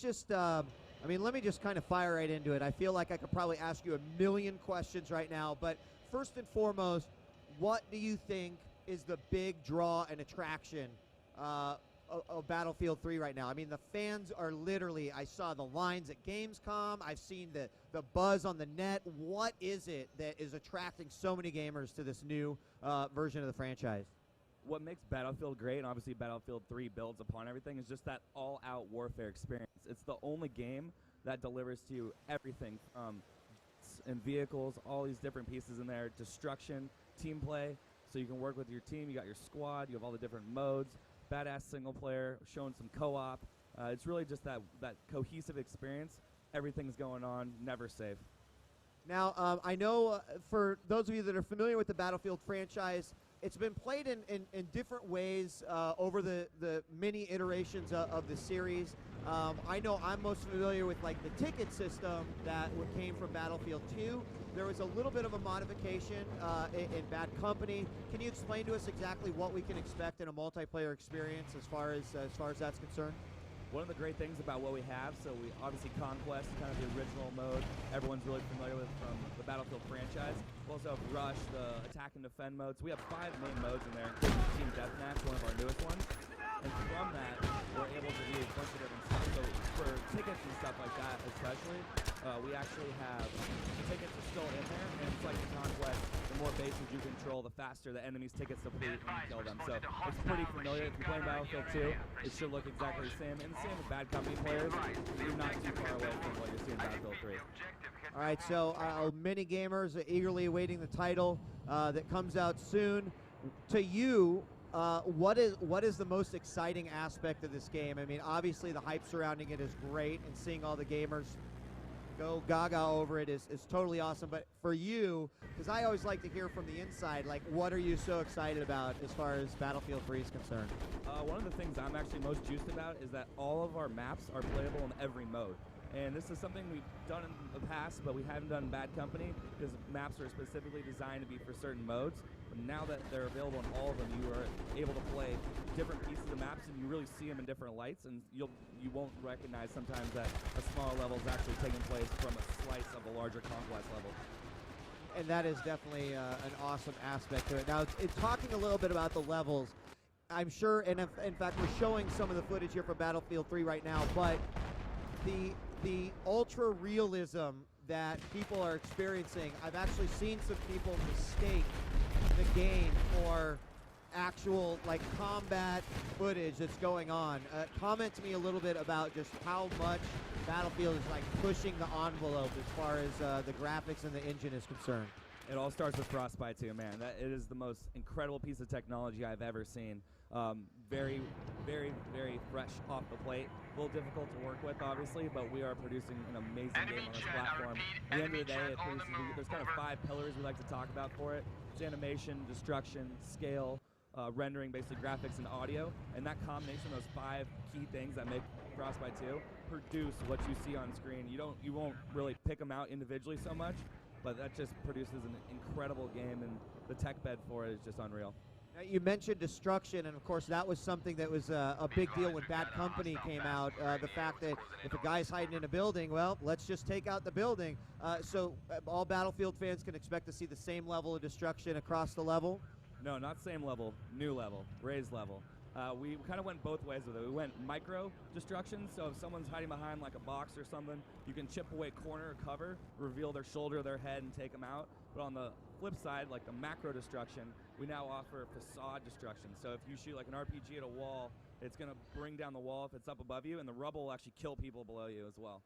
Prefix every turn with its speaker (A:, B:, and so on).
A: just, I mean, let me just kind of fire right into it. I feel like I could probably ask you a million questions right now, but first and foremost, what do you think is the big draw and attraction of Battlefield 3 right now? I mean, the fans are literally, I saw the lines at Gamescom, I've seen the buzz on the net. What is it that is attracting so many gamers to this new version of the franchise?
B: What makes Battlefield great, and obviously Battlefield 3 builds upon everything, is just that all-out warfare experience. It's the only game that delivers to you everything from and vehicles, all these different pieces in there, destruction, team play, so you can work with your team, you got your squad, you have all the different modes, badass single player, showing some co-op. It's really just that cohesive experience. Everything's going on, never safe.
A: Now, I know for those of you that are familiar with the Battlefield franchise, it's been played in different ways over the many iterations of the series. I know I'm most familiar with like the ticket system that came from Battlefield 2. There was a little bit of a modification in Bad Company. Can you explain to us exactly what we can expect in a multiplayer experience as far as that's concerned?
B: One of the great things about what we have, so we obviously Conquest, kind of the original mode everyone's really familiar with from the Battlefield franchise. We also have Rush, the attack and defend mode. So we have 5 main modes in there, including Team Deathmatch, one of our newest ones. And from that, we're able to do a bunch of different stuff. So for tickets and stuff like that especially, we actually have, the tickets are still in there, and it's like the Conquest, the more bases you control, the faster the enemy's tickets deplete when you kill them. So it's pretty familiar. If you're playing Battlefield 2, it should look exactly the same. And the same with Bad Company players, you're not too far away from what you're seeing in Battlefield 3.
A: All right, so many gamers are eagerly awaiting the title that comes out soon. To you, what is the most exciting aspect of this game? I mean, obviously the hype surrounding it is great, and seeing all the gamers go gaga over it is totally awesome. But for you, because I always like to hear from the inside, like, what are you so excited about as far as Battlefield 3 is concerned?
B: One of the things I'm actually most juiced about is that all of our maps are playable in every mode. And this is something we've done in the past, but we haven't done in Bad Company, because maps are specifically designed to be for certain modes. But now that they're available in all of them, you are able to play different pieces of maps, and you really see them in different lights, and you won't recognize sometimes that a smaller level is actually taking place from a slice of a larger Conquest level.
A: And that is definitely an awesome aspect to it. Now, it's talking a little bit about the levels, I'm sure, and in fact, we're showing some of the footage here for Battlefield 3 right now, but the ultra realism that people are experiencing, I've actually seen some people mistake the game for actual like combat footage that's going on. Comment to me a little bit about just how much Battlefield is like pushing the envelope as far as the graphics and the engine is concerned.
B: It all starts with Frostbite 2, man. It is the most incredible piece of technology I've ever seen. Very, very, very fresh off the plate. A little difficult to work with, obviously, but we are producing an amazing game on this platform. At the end of the day, there's kind of 5 pillars we like to talk about for it. It's animation, destruction, scale, rendering, basically graphics and audio. And that combination of those 5 key things that make Frostbite 2 produce what you see on screen. You won't really pick them out individually so much, but that just produces an incredible game, and the tech bed for it is just unreal.
A: Now, you mentioned destruction, and of course that was something that was a big deal when Bad Company came out. The fact that if a guy's hiding in a building, well, let's just take out the building. So all Battlefield fans can expect to see the same level of destruction across the level?
B: No, not same level, new level, raised level. We kind of went both ways with it. We went micro destruction, so if someone's hiding behind like a box or something, you can chip away corner or cover, reveal their shoulder, their head, and take them out. But on the flip side, like the macro destruction, we now offer facade destruction. So if you shoot like an RPG at a wall, it's going to bring down the wall if it's up above you, and the rubble will actually kill people below you as well.